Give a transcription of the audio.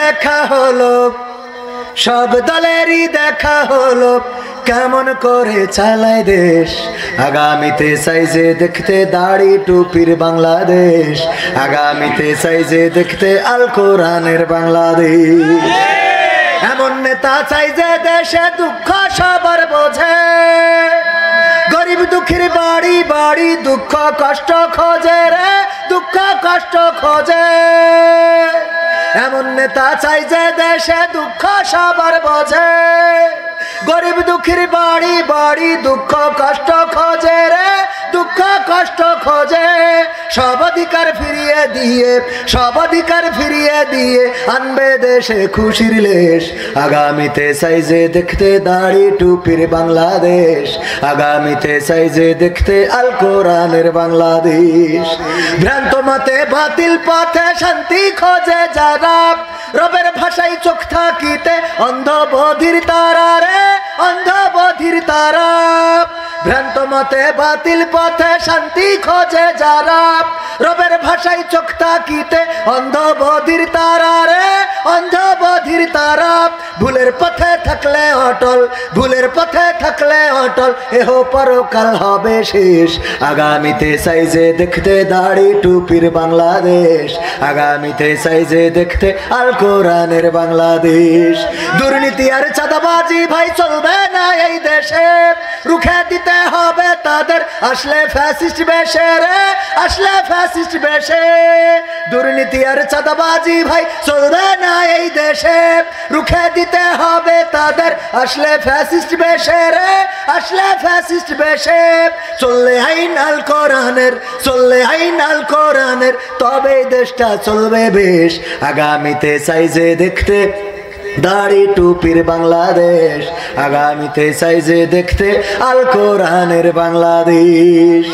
দেখা হলো, সব দলেরই দেখা হলো, কেমন করে চালায় দেশ। আগামীতে সাইজে দেখতে দাড়ি টুপির বাংলাদেশ, আগামীতে সাইজে দেখতে আল কোরআনের বাংলাদেশ। এমন নেতা চাই যে দেশে দুঃখ সবার বোঝে, গরিব দুঃখীর বাড়ি বাড়ি দুঃখ কষ্ট খোঁজে রে, দুঃখ কষ্ট খোঁজে। এমন নেতা চাই যে দেশে দুঃখ সবার বোঝে, গরিব দুঃখীর বাড়ি বাড়ি দুঃখ কষ্ট খোঁজে রে, দুঃখ কষ্ট খোঁজে। সব অধিকার ফিরিয়ে দিয়ে, সব অধিকার ফিরিয়ে দিয়ে আনবে দেশে খুশির লেশ। আগামীতে সাইজে দেখতে দাড়ি টুপির বাংলাদেশ, আগামীতে সাইজে দেখতে আল কোরআনের বাংলাদেশ। ভ্রান্ত মতে বাতিল পথে শান্তি খোঁজে যারা, রবের ভাষায় চোখ থাকিতে অন্ধ বধির তারা রে, অন্ধ বধির তারা। ভ্রান্ত মতে বাতিল পথে শান্তি খোঁজে যারা, রবের ভাষায় চোখ থাকিতে অন্ধ বধির তারা রে, অন্ধ বধির তারা। ভুলের পথে থাকলে অটল, ভুলের পথে থাকলে অটল, এহ পরকাল হবে শেষ। আগামীতে সাইজে দেখতে দাড়ি টুপির বাংলাদেশ, আগামীতে সাইজে দেখতে আল কোরআনের বাংলাদেশ। দুর্নীতি আর চাঁদাবাজি ভাই চলবে না এই দেশে, রুখে দিতে হবে তাদের আসলে ফ্যাসিস্ট বেশে রে, আসলে ফ্যাসিস্ট বেশে। দুর্নীতি আর চাঁদাবাজি ভাই চলবে না এই দেশে, রুখে দিতে হবে তাদের আসলে ফ্যাসিস্ট বেশে রে, আসলে ফ্যাসিস্ট বেশে। চললে আইন আল কোরআনের, চললে আইন আল কোরআনের, তবে দেশটা চলবে বেশ। আগামীতে সাইজে দেখতে দাড়ি টুপির বাংলাদেশ, আগামীতে সাইজে দেখতে আল কোরআনের বাংলাদেশ।